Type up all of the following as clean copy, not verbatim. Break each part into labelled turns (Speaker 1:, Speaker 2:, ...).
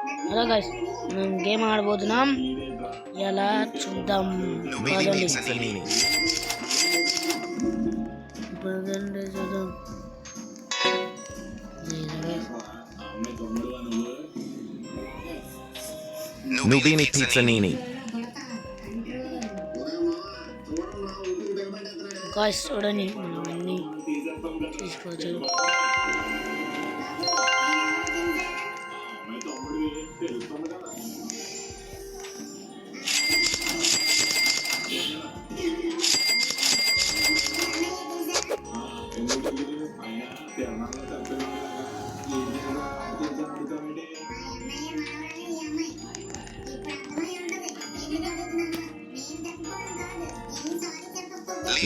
Speaker 1: Hello guys, మనం game ఆడబోతున్నాం. ఎలా చూద్దాం చూద్దాం.
Speaker 2: Nubini Pizzanini.
Speaker 1: గాయ్స్ చూడండి, మనం అన్నీ తీసుకోవచ్చు.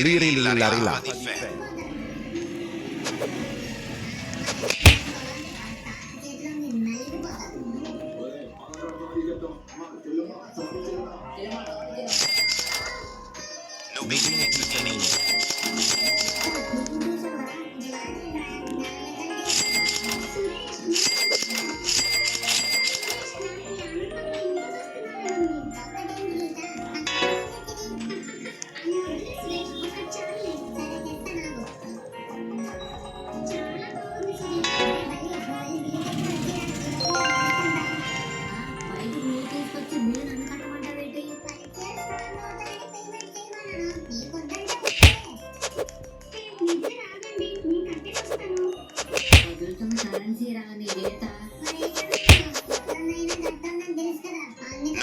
Speaker 2: Liri Larila. Nubini Pizzanini.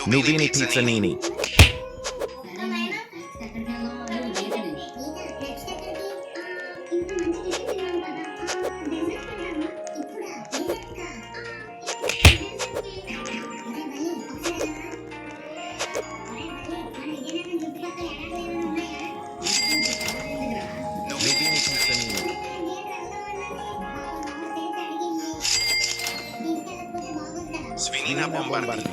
Speaker 2: Nubini Pizzanini. Svina Bombardi.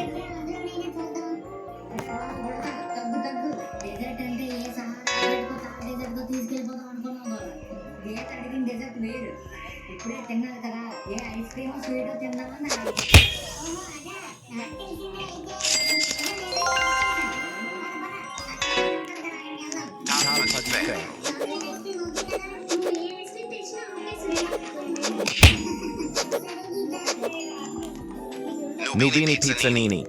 Speaker 3: ఇప్పుడే తిన్నాను కదా, ఏ ఐస్ క్రీమ్ స్వీట్ తిన్నామని
Speaker 2: Nubini Pizzanini.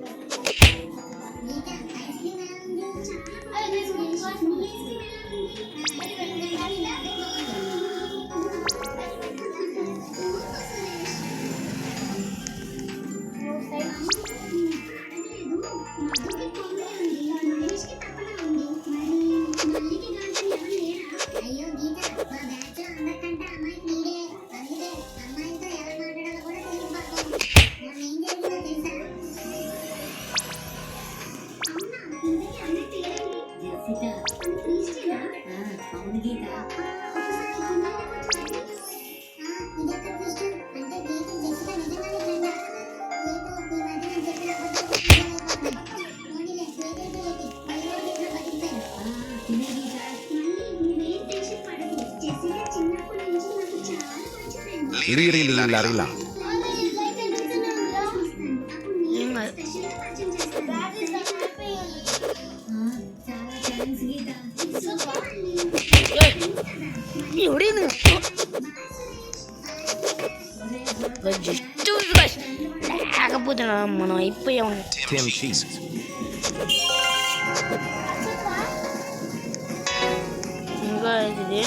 Speaker 2: Liri Larila.
Speaker 1: లేకపోతే మనం అయిపోయాం.
Speaker 2: Tim Cheese.
Speaker 1: ఇంకా ఇది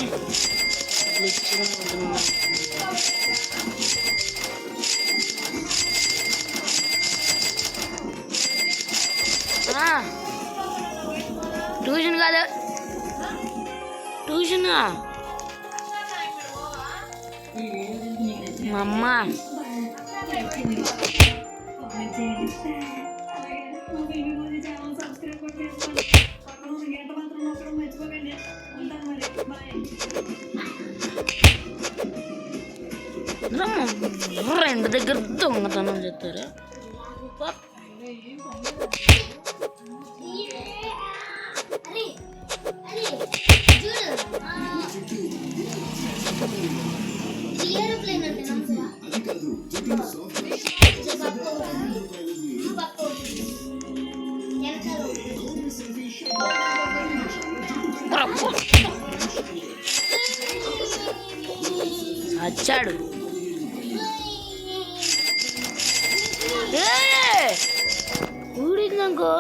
Speaker 1: ట్యూషన్ కాదు, ట్యూషన్ మా అమ్మ. రెండు దగ్గర దొంగతనం చేస్తారు. చచ్చాడు. ఊడిందనుకో.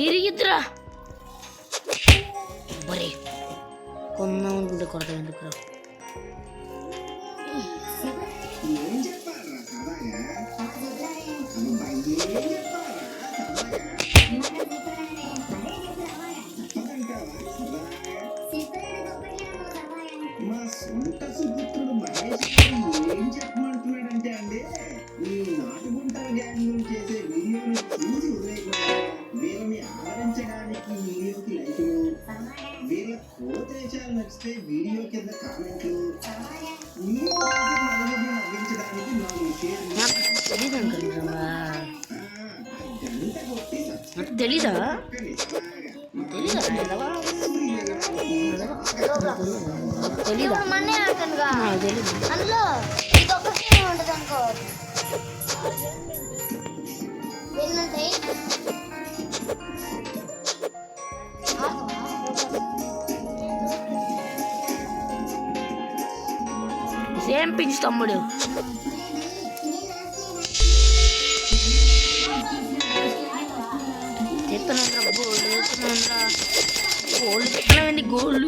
Speaker 1: ఇరిగిద్దురా బరే కొందాం అనుకుంటే కొడతా ఎందుకురా.
Speaker 4: మా సొంత సుపుత్రుడు మహేష్ ఏం చెప్పమంటున్నాడంటే అండి, ఈ నాటుగుంటల గ్యాంగ్ చేసే వీడియోను చూసి వదిలేయకుండా వీళ్ళని ఆదరించడానికి ఈ వీడియోకి లైక్లు, వీళ్ళ కోతేశాలు నచ్చితే వీడియో కింద కామెంట్లు, మీరు నలుగురిని నవ్వించడానికి 4 షేర్లు,
Speaker 1: తెలీదు అనుకుంటున్నా.
Speaker 4: గంట కొట్టి
Speaker 1: నాకు తెలీదా తెలీదా తెలీదా
Speaker 5: మన్నే ఆకనుగా
Speaker 1: తెలీదు.
Speaker 5: అందులో ఇది ఒకటి ఉంటుంది అనుకో ఏంటంటే
Speaker 1: సేమ్ పించ్ తమ్ముడు. తెత్తనంద్రా గోల్డ్ తెత్తనంద్రా గోల్డ్ తెత్తనండి గోల్డ్.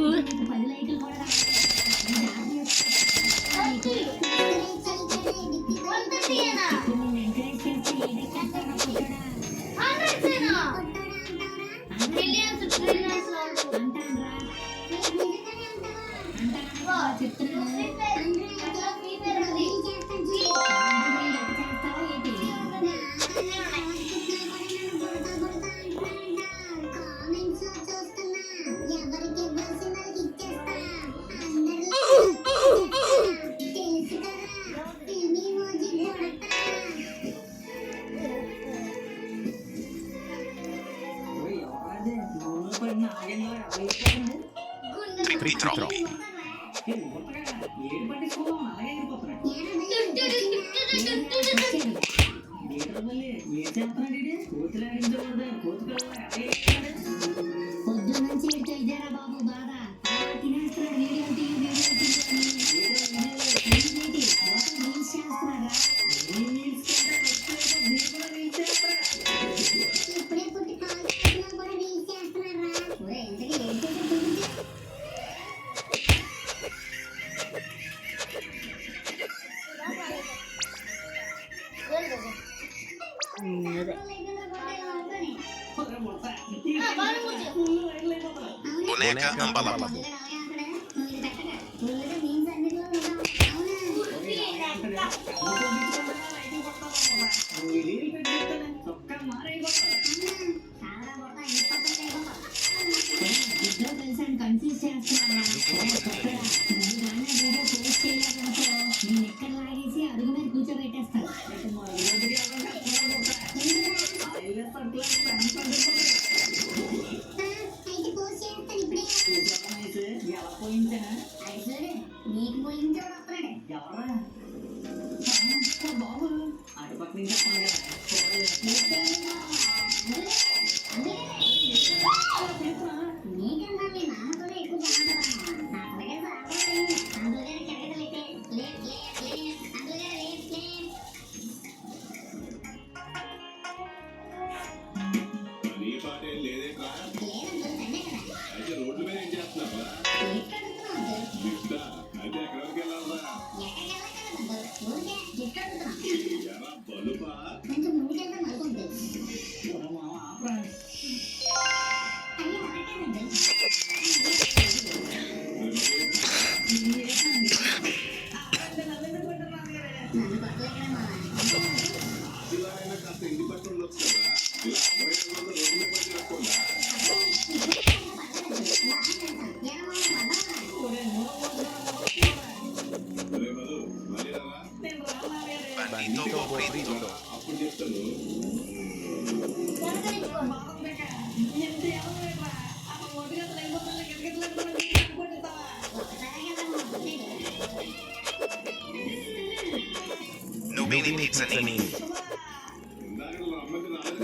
Speaker 2: Free throw.
Speaker 3: పొద్దు నుంచి ఇటు ఇదేరా బాబు బాధ. తినేస్తున్నాడు వీడియో చేస్తున్నారా? ఇప్పుడే పుట్టి కాల్ చేస్తున్నా కూడా రీల్స్ చేస్తున్నారా? ఇంతకీ ఏం చేసి చూపించు.
Speaker 1: అదే
Speaker 2: Boneca Ambala.
Speaker 3: కన్ఫ్యూజ్ చేస్తున్నా వీడియో పోస్ట్ చేయలేదనుకో నేను ఎక్కడ లాగేసి అడుగు మీద కూర్చోబెట్టేస్తాను. నీకు పోయించాడు వస్తున్నాడు.
Speaker 4: బాబు అటుపక్క నుంచి చెప్పాలి
Speaker 3: నీకన్నా మీ నాన్నతోనే ఎక్కువ బాగుంటుందమ్మా. నా అలాగే బాగోలేదు. అందులోనే కెరగదలైతే లేట్ లేట్ లేట్ అందులోనే లేట్ లేట్.
Speaker 6: నీ పాటే లేదేట్రా?
Speaker 3: లేదంటే సండే కదా.
Speaker 6: అయితే రోడ్ల మీద ఏం చేస్తున్నావా?
Speaker 3: లిఫ్ట్ అడుగుతున్నావు అంకుల్.
Speaker 6: లిఫ్టా? అయితే ఎక్కడి వరకు వెళ్ళాలరా?
Speaker 3: ఎక్కడికి వెళ్ళక్కర్లేదు అంకుల్. ఊరికే లిఫ్ట్ అడుగుతున్నా.
Speaker 6: ఎరా బలుపా?
Speaker 3: కొంచెం ముందుకెళ్తాం అనుకుంది.
Speaker 4: ఆపరా
Speaker 3: అయ్యో అడగండి. నన్ను పట్టలేకడమ్మా.
Speaker 6: ఇలాగైనా కాస్త ఇంటి పట్టు ఉండొచ్చు కదా? ఇలా అరవై రోడ్ల మీద పడి తిరగకుండా. ఒరే బలు, మళ్ళీ రారా?
Speaker 2: Bandito Frito.
Speaker 6: అప్పుడు చెప్తాను.
Speaker 2: Nubini Pizzanini.
Speaker 6: ఇందాక నువ్వు అమ్మకి రాలేదు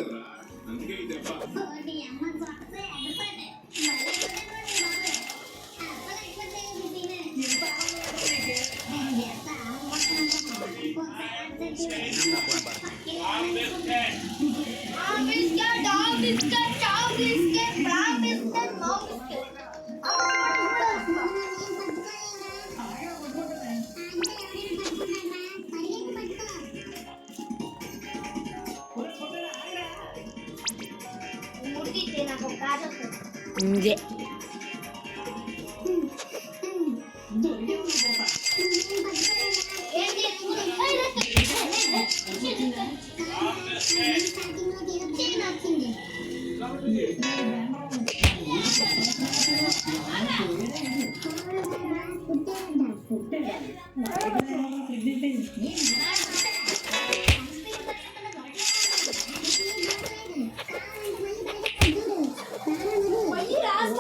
Speaker 5: నాకు ఒక కాజు వస్తుంది.
Speaker 1: ఇంకే
Speaker 5: ఏంటి
Speaker 1: రాదు